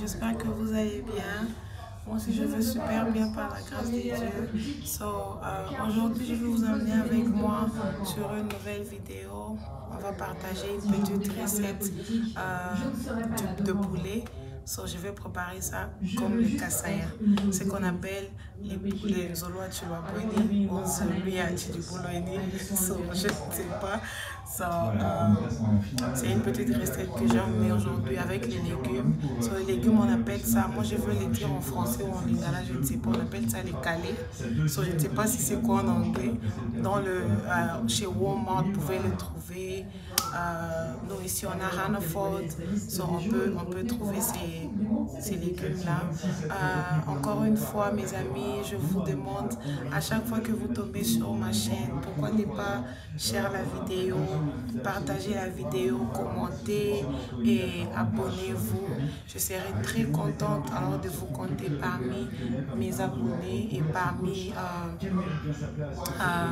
j'espère que vous allez bien. Moi aussi, je vais super bien par la grâce de Dieu. Aujourd'hui, je vais vous emmener avec moi sur une nouvelle vidéo. On va partager une petite recette de poulet. Je vais préparer ça comme le kasaya, ce qu'on appelle les Zoloa Chilwabweni ou celui à Chidibouloini. Je ne sais pas. C'est une petite recette que j'ai emmenée aujourd'hui avec les légumes. Les légumes, on appelle ça, moi je veux les dire en français ou en lingala, je ne sais pas, on appelle ça les calés. Je ne sais pas si c'est quoi en anglais. Chez Walmart, vous pouvez les trouver. Nous ici, on a Hannaford, on peut trouver ces légumes-là. Encore une fois, mes amis, je vous demande à chaque fois que vous tombez sur ma chaîne, pourquoi ne pas share la vidéo, partager la vidéo, commenter et abonnez-vous. Je serai très contente alors de vous compter parmi mes abonnés et parmi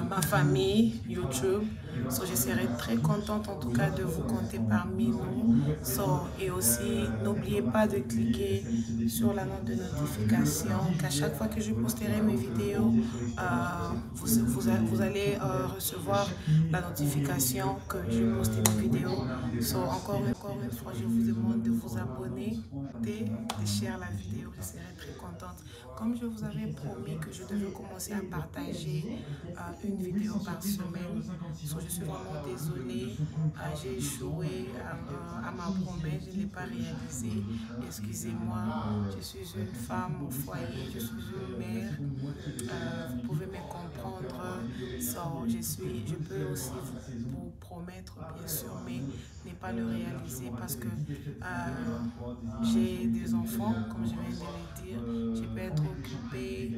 ma famille YouTube. Je serai très contente en tout cas de vous compter parmi nous. Et aussi, n'oubliez pas de cliquer sur la note de notification, qu'à chaque fois que je posterai mes vidéos, vous allez recevoir la notification que je poste mes vidéos. Encore une fois, je vous demande de vous abonner, de share la vidéo. Je serai très contente. Comme je vous avais promis que je devais commencer à partager une vidéo par semaine, je suis vraiment désolée. J'ai échoué à ma promesse, je ne l'ai pas réalisée. Excusez-moi, je suis une femme au foyer, je suis une mère. Vous pouvez me comprendre. Je peux aussi vous promettre, bien sûr, mais ne pas le réaliser parce que j'ai des enfants, comme je viens de le dire. Je peux être occupée.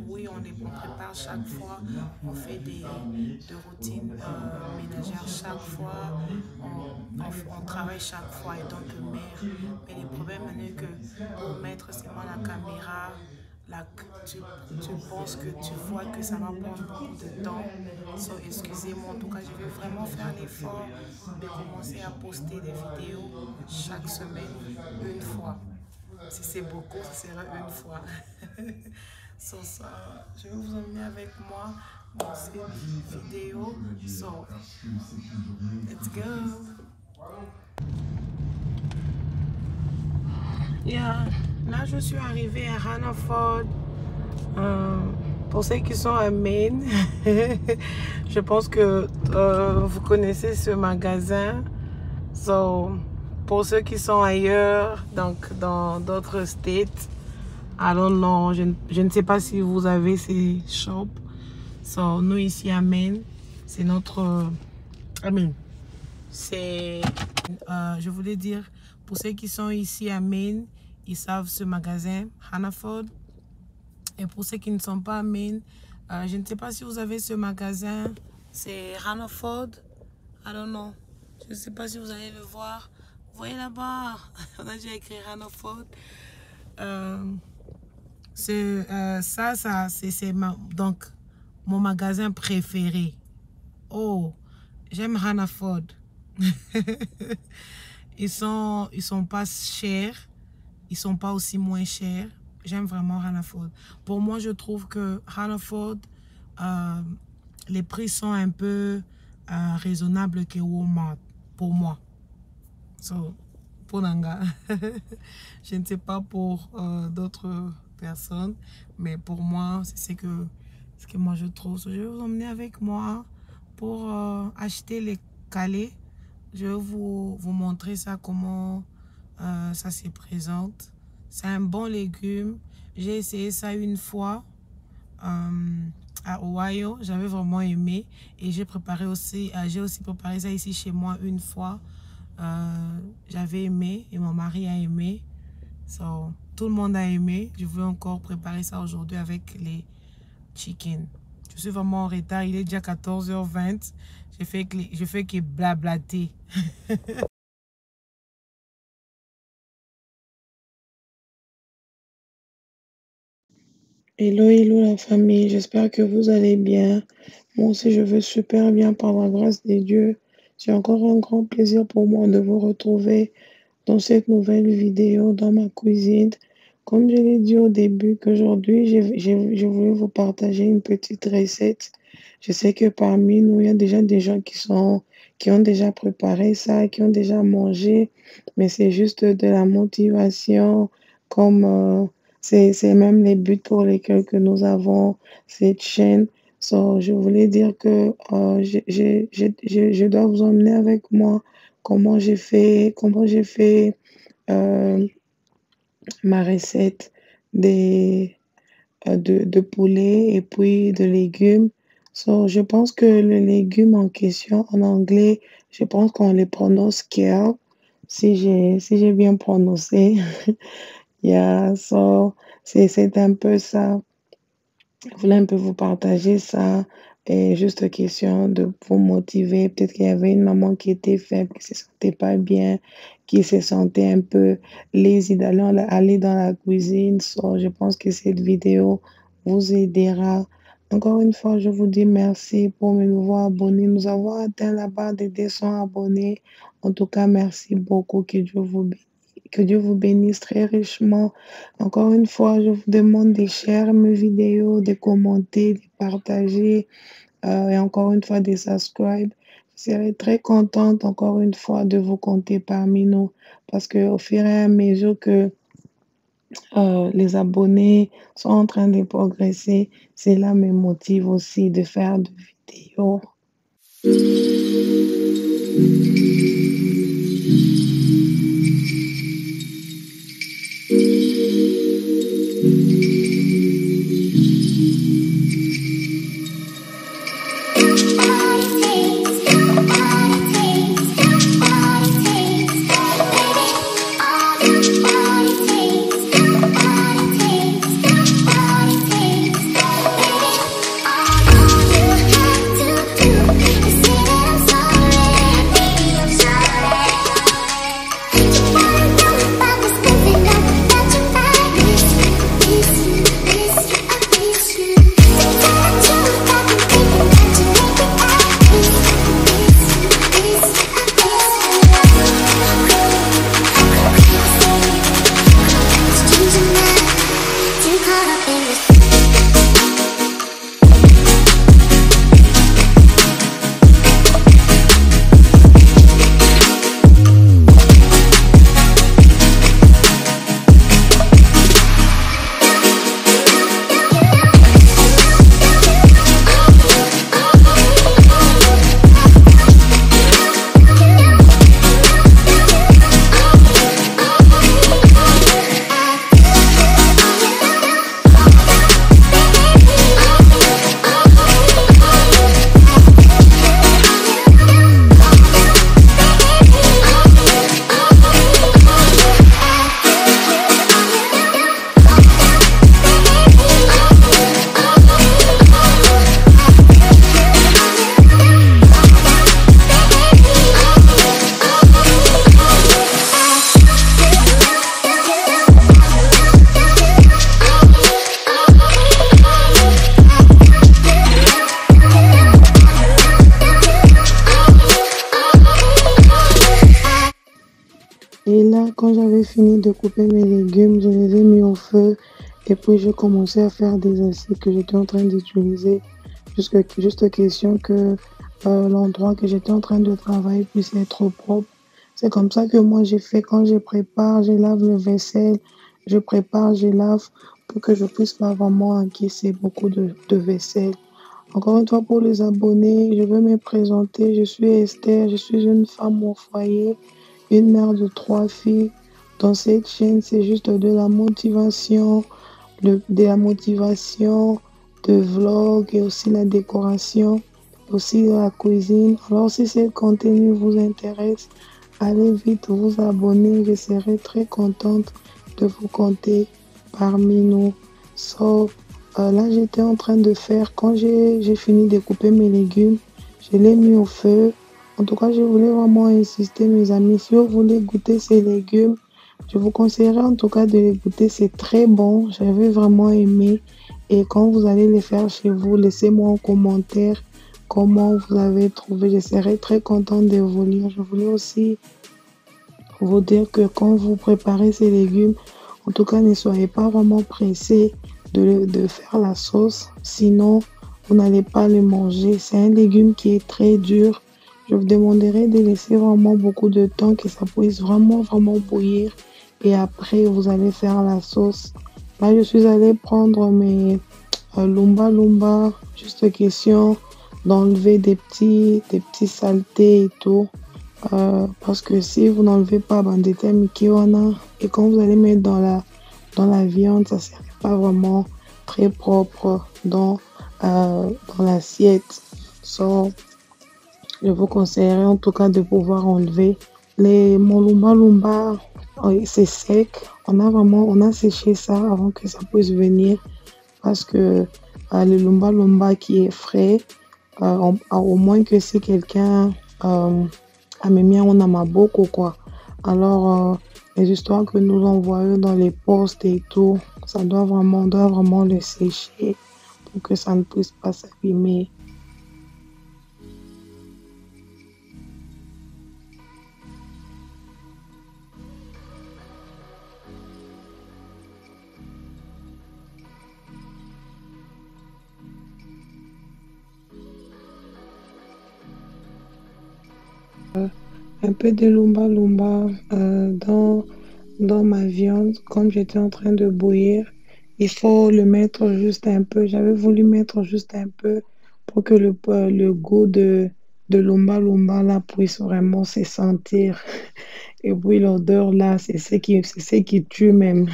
Oui, on prépare chaque fois, on fait des routines ménagères chaque fois, on travaille chaque fois et donc mère. Mais le problème est que pour mettre seulement la caméra, tu penses que tu vois que ça va prendre beaucoup de temps. Excusez-moi, en tout cas, je vais vraiment faire l'effort de commencer à poster des vidéos chaque semaine, une fois. Si c'est beaucoup, ce sera une fois. Je vais vous emmener avec moi dans cette vidéo. Let's go. Yeah. Là, je suis arrivée à Hannaford. Pour ceux qui sont à Maine, je pense que vous connaissez ce magasin. Pour ceux qui sont ailleurs, donc dans d'autres states, I don't know, je ne sais pas si vous avez ces shops. Nous ici à Maine, c'est notre... je voulais dire, pour ceux qui sont ici à Maine, ils savent ce magasin, Hannaford. Et pour ceux qui ne sont pas à Maine, je ne sais pas si vous avez ce magasin, c'est Hannaford. I don't know. Je ne sais pas si vous allez le voir. Vous voyez là-bas, on a déjà écrit Hannaford. C'est donc mon magasin préféré. Oh, j'aime Hannaford. Ils sont pas chers. Ils sont pas aussi moins chers. J'aime vraiment Hannaford. Pour moi, je trouve que Hannaford, les prix sont un peu raisonnables que Walmart, pour moi. Pour Nanga. Je ne sais pas pour d'autres personnes, mais pour moi, c'est ce que moi je trouve. Je vais vous emmener avec moi pour acheter les calés. Je vais vous montrer ça, comment ça se présente. C'est un bon légume. J'ai essayé ça une fois à Ohio. J'avais vraiment aimé. Et j'ai aussi préparé ça ici chez moi une fois. J'avais aimé et mon mari a aimé. Tout le monde a aimé. Je veux encore préparer ça aujourd'hui avec les chicken. Je suis vraiment en retard. Il est déjà 14h20. Je fais que blablater. Hello, hello la famille, j'espère que vous allez bien. Moi aussi, je vais super bien par la grâce de Dieu. C'est encore un grand plaisir pour moi de vous retrouver dans cette nouvelle vidéo dans ma cuisine. Comme je l'ai dit au début, qu'aujourd'hui, je voulais vous partager une petite recette. Je sais que parmi nous, il y a déjà des gens qui ont déjà préparé ça, qui ont déjà mangé, mais c'est juste de la motivation, comme c'est même les buts pour lesquels que nous avons cette chaîne. So, je voulais dire que je dois vous emmener avec moi comment j'ai fait euh, ma recette des, de poulet et puis de légumes. So, je pense que le légume en question, en anglais, je pense qu'on les prononce kale, si j'ai bien prononcé. Yeah, so, c'est un peu ça. Je voulais un peu vous partager ça et juste question de vous motiver. Peut-être qu'il y avait une maman qui était faible, qui se sentait pas bien, qui se sentait un peu lazy aller dans la cuisine. So, je pense que cette vidéo vous aidera. Encore une fois, je vous dis merci pour mes nouveaux abonnés. Nous avons atteint la barre des 200 abonnés. En tout cas, merci beaucoup. Que Dieu vous bénisse très richement. Encore une fois, je vous demande de share mes vidéos, de commenter, de partager et encore une fois de subscribe. Je serai très contente encore une fois de vous compter parmi nous parce qu'au fur et à mesure que les abonnés sont en train de progresser, cela me motive aussi de faire de vidéos. Et là, quand j'avais fini de couper mes légumes, je les ai mis au feu et puis je commençais à faire des assiettes que j'étais en train d'utiliser. Juste question que l'endroit que j'étais en train de travailler puisse être propre. C'est comme ça que moi j'ai fait quand je prépare, je lave le vaisselle, je prépare, je lave pour que je puisse pas vraiment encaisser beaucoup de vaisselle. Encore une fois pour les abonnés, je veux me présenter. Je suis Esther, je suis une femme au foyer, une mère de 3 filles. Dans cette chaîne, c'est juste de la motivation, de vlog et aussi la décoration, aussi la cuisine. Alors si ce contenu vous intéresse, allez vite vous abonner. Je serai très contente de vous compter parmi nous. So, là, j'étais en train de faire, quand j'ai fini de couper mes légumes, je l'ai mis au feu. En tout cas, je voulais vraiment insister, mes amis, si vous voulez goûter ces légumes, je vous conseillerais en tout cas de les goûter. C'est très bon, j'avais vraiment aimé. Et quand vous allez les faire chez vous, laissez-moi en commentaire comment vous avez trouvé. Je serai très contente de vous lire. Je voulais aussi vous dire que quand vous préparez ces légumes, en tout cas, ne soyez pas vraiment pressé de faire la sauce, sinon vous n'allez pas le manger. C'est un légume qui est très dur. Je vous demanderai de laisser vraiment beaucoup de temps que ça puisse vraiment bouillir et après vous allez faire la sauce. Là, je suis allée prendre mes lumba, juste question d'enlever des petits saletés et tout. Parce que si vous n'enlevez pas bandete mikiwana et quand vous allez mettre dans la viande, ça ne serait pas vraiment très propre dans l'assiette. So, je vous conseillerais en tout cas de pouvoir enlever mon lumba. C'est sec. On a séché ça avant que ça puisse venir parce que le lumba qui est frais, au moins que si quelqu'un amemia on a ma beaucoup quoi. Alors les histoires que nous envoyons dans les postes et tout, on doit vraiment le sécher pour que ça ne puisse pas s'abîmer. Un peu de lumba dans ma viande, comme j'étais en train de bouillir. Il faut le mettre juste un peu. J'avais voulu mettre juste un peu pour que le goût de lumba là puisse vraiment se sentir. Et puis l'odeur là, c'est ce qui tue même.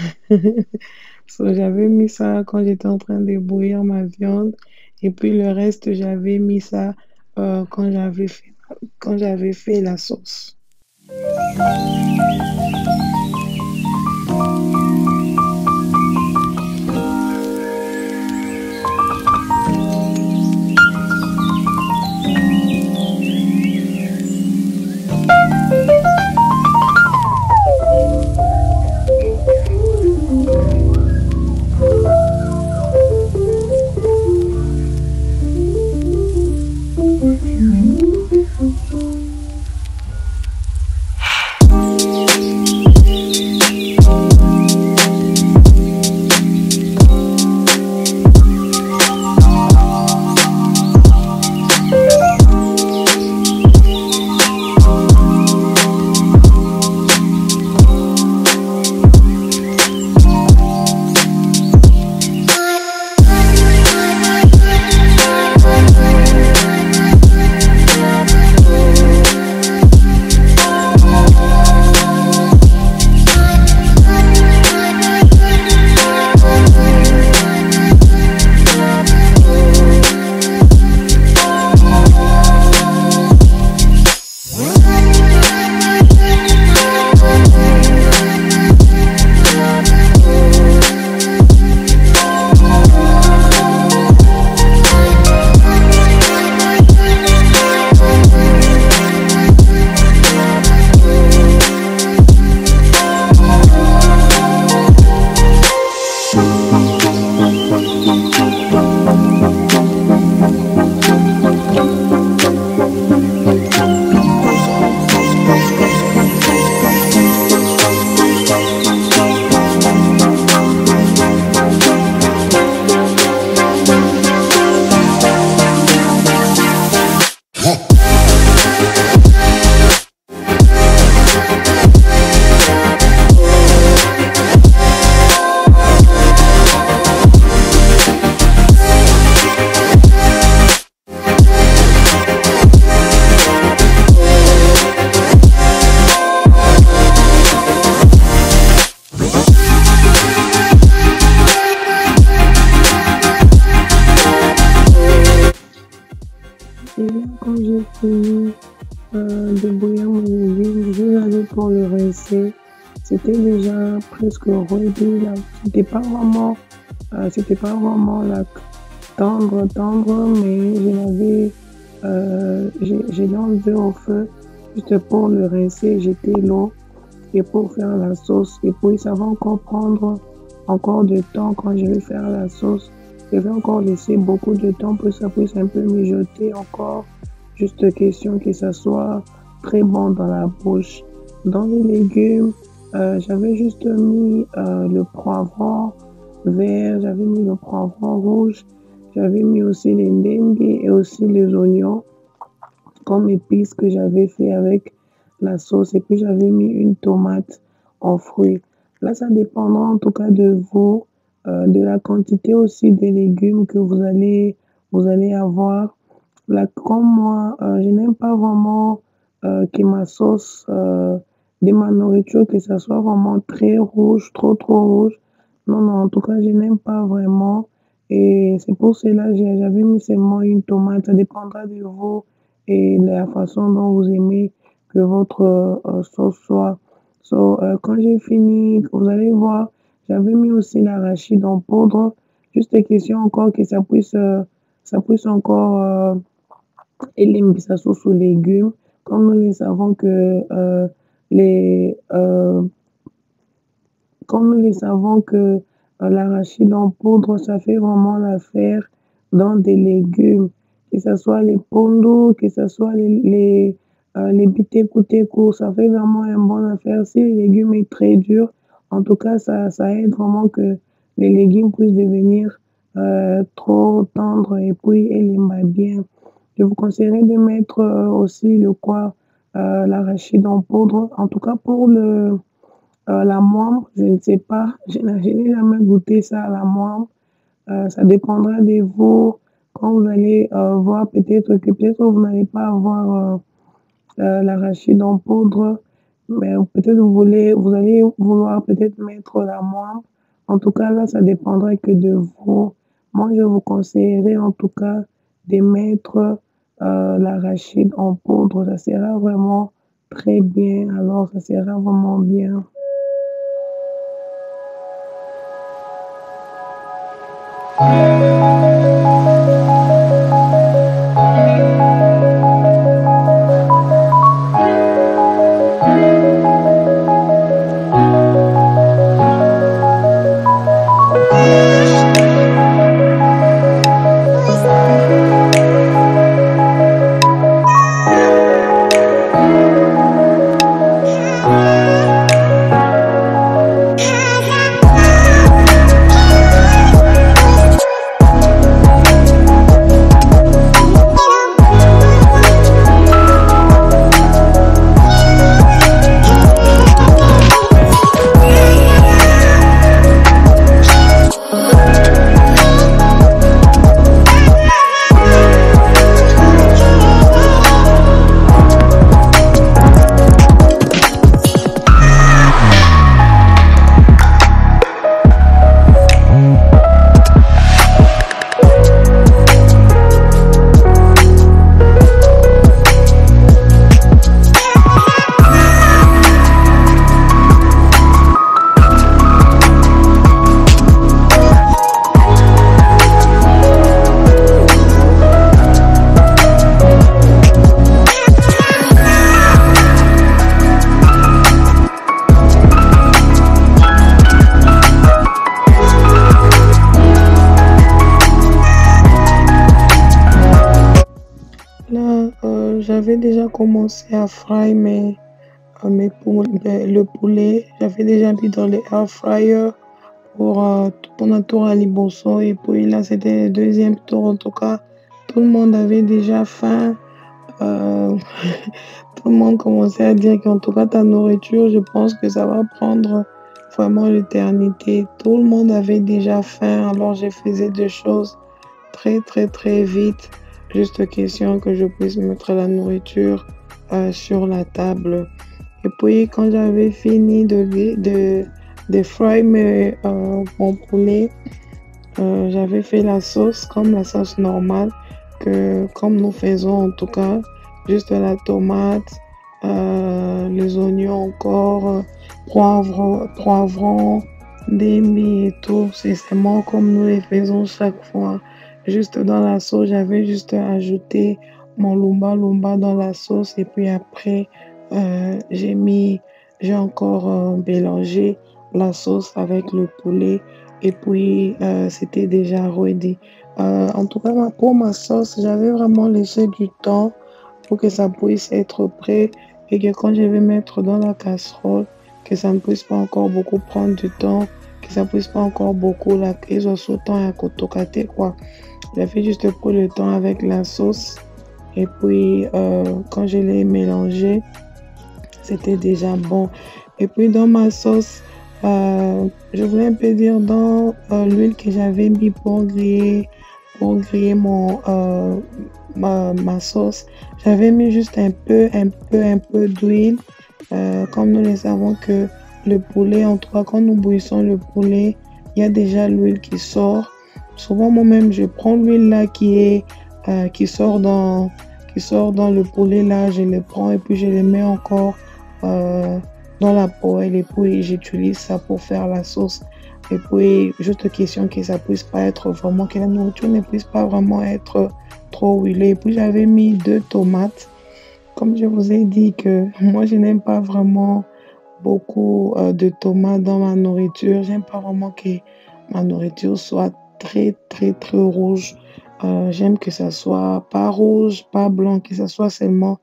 So, j'avais mis ça quand j'étais en train de bouillir ma viande. Et puis le reste, j'avais mis ça quand j'avais fait la sauce. Et là, quand j'ai fini de bouillir mon légume, je vais aller pour le rincer. C'était déjà presque redu là. C'était pas vraiment là, tendre, mais je l'ai enlevé au feu juste pour le rincer, jeter l'eau et pour faire la sauce. Et puis ça va encore prendre encore de temps quand je vais faire la sauce. Je vais encore laisser beaucoup de temps pour que ça puisse un peu mijoter encore. Juste question que ça soit très bon dans la bouche. Dans les légumes, j'avais juste mis le poivron vert, j'avais mis le poivron rouge, j'avais mis aussi les ndembe et aussi les oignons comme épices que j'avais fait avec la sauce. Et puis j'avais mis une tomate en fruits. Là, ça dépendra en tout cas de vous, de la quantité aussi des légumes que vous allez avoir. Là, comme moi, je n'aime pas vraiment que ma sauce de ma nourriture, que ça soit vraiment très rouge, trop rouge. Non, non, en tout cas, je n'aime pas vraiment. Et c'est pour cela que j'avais mis seulement une tomate. Ça dépendra de vous et de la façon dont vous aimez que votre sauce soit. Quand j'ai fini, vous allez voir, j'avais mis aussi l'arachide en poudre. Juste question encore que ça puisse encore éliminer sa sauce aux légumes. Comme nous le savons que les comme nous le savons que l'arachide en poudre, ça fait vraiment l'affaire dans des légumes, que ce soit les pondous, que ce soit les bitekoutekou, ça fait vraiment une bonne affaire. Si le légume est très dur, en tout cas, ça aide vraiment que les légumes puissent devenir trop tendres et puis éliminer bien. Je vous conseillerais de mettre aussi l'arachide en poudre. En tout cas, pour la moire, je ne sais pas, je n'ai jamais goûté ça à la moire. Ça dépendra de vous. Quand vous allez voir peut-être vous n'allez pas avoir l'arachide en poudre, mais peut-être vous allez vouloir peut-être mettre la moire. En tout cas, là, ça dépendra que de vous. Moi, je vous conseillerais en tout cas de mettre l'arachide en poudre. Ça sera vraiment très bien. Alors, ça sera vraiment bien. Là, j'avais déjà commencé à fry le poulet. J'avais déjà mis dans les air fryer pour ton tour à Liboso. Et puis là, c'était le deuxième tour. En tout cas, tout le monde avait déjà faim. Euh, tout le monde commençait à dire qu'en tout cas, ta nourriture, je pense que ça va prendre vraiment l'éternité. Tout le monde avait déjà faim. Alors, je faisais des choses très vite. Juste question que je puisse mettre la nourriture sur la table. Et puis, quand j'avais fini de fry mon poulet, j'avais fait la sauce comme la sauce normale, comme nous faisons en tout cas. Juste la tomate, les oignons encore, poivron, demi et tout. C'est seulement comme nous les faisons chaque fois. Juste dans la sauce, j'avais juste ajouté mon lumba dans la sauce et puis après, j'ai encore mélangé la sauce avec le poulet et puis c'était déjà ready. En tout cas, pour ma sauce, j'avais vraiment laissé du temps pour que ça puisse être prêt et que quand je vais mettre dans la casserole, que ça ne puisse pas encore beaucoup prendre du temps, que ça ne puisse pas encore beaucoup la cuire sautant et à kotokate quoi. J'ai fait juste pour le temps avec la sauce et puis quand je l'ai mélangé, c'était déjà bon. Et puis dans ma sauce, je voulais un peu dire dans l'huile que j'avais mis pour griller ma sauce, j'avais mis juste un peu d'huile. Comme nous le savons que le poulet, en tout cas quand nous bouillissons le poulet, il y a déjà l'huile qui sort. Souvent moi-même je prends l'huile là qui sort dans le poulet là, je le prends et puis je le mets encore dans la poêle et puis j'utilise ça pour faire la sauce. Et puis juste question que ça puisse pas être vraiment, que la nourriture ne puisse pas vraiment être trop huilée. Et puis j'avais mis 2 tomates. Comme je vous ai dit que moi je n'aime pas vraiment beaucoup de tomates dans ma nourriture. J'aime pas vraiment que ma nourriture soit très rouge. J'aime que ça soit pas rouge, pas blanc, que ça soit seulement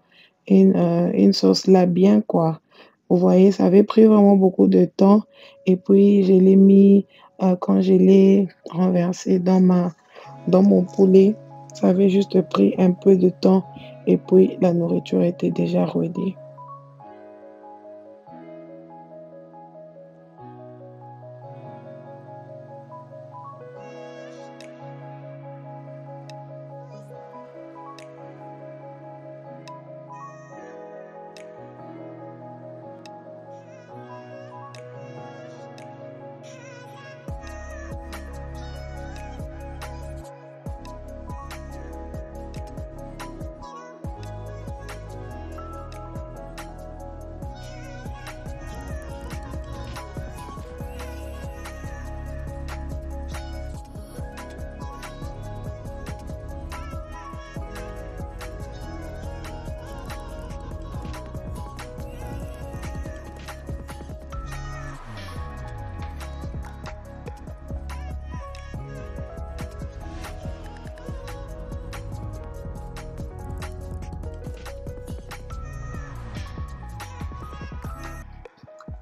une sauce là bien quoi. Vous voyez, ça avait pris vraiment beaucoup de temps et puis je l'ai mis quand je l'ai renversé dans mon poulet. Ça avait juste pris un peu de temps et puis la nourriture était déjà ready.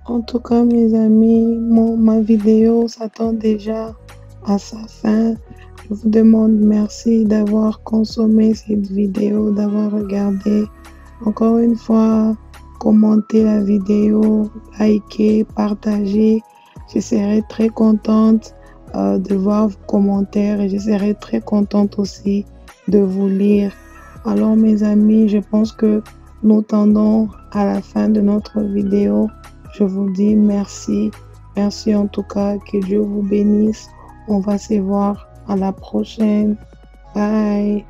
En tout cas, mes amis, ma vidéo s'attend déjà à sa fin. Je vous demande merci d'avoir consommé cette vidéo, d'avoir regardé. Encore une fois, commentez la vidéo, likez, partagez. Je serai très contente de voir vos commentaires et je serai très contente aussi de vous lire. Alors, mes amis, je pense que nous tendons à la fin de notre vidéo. Je vous dis merci. Merci en tout cas. Que Dieu vous bénisse. On va se voir à la prochaine. Bye.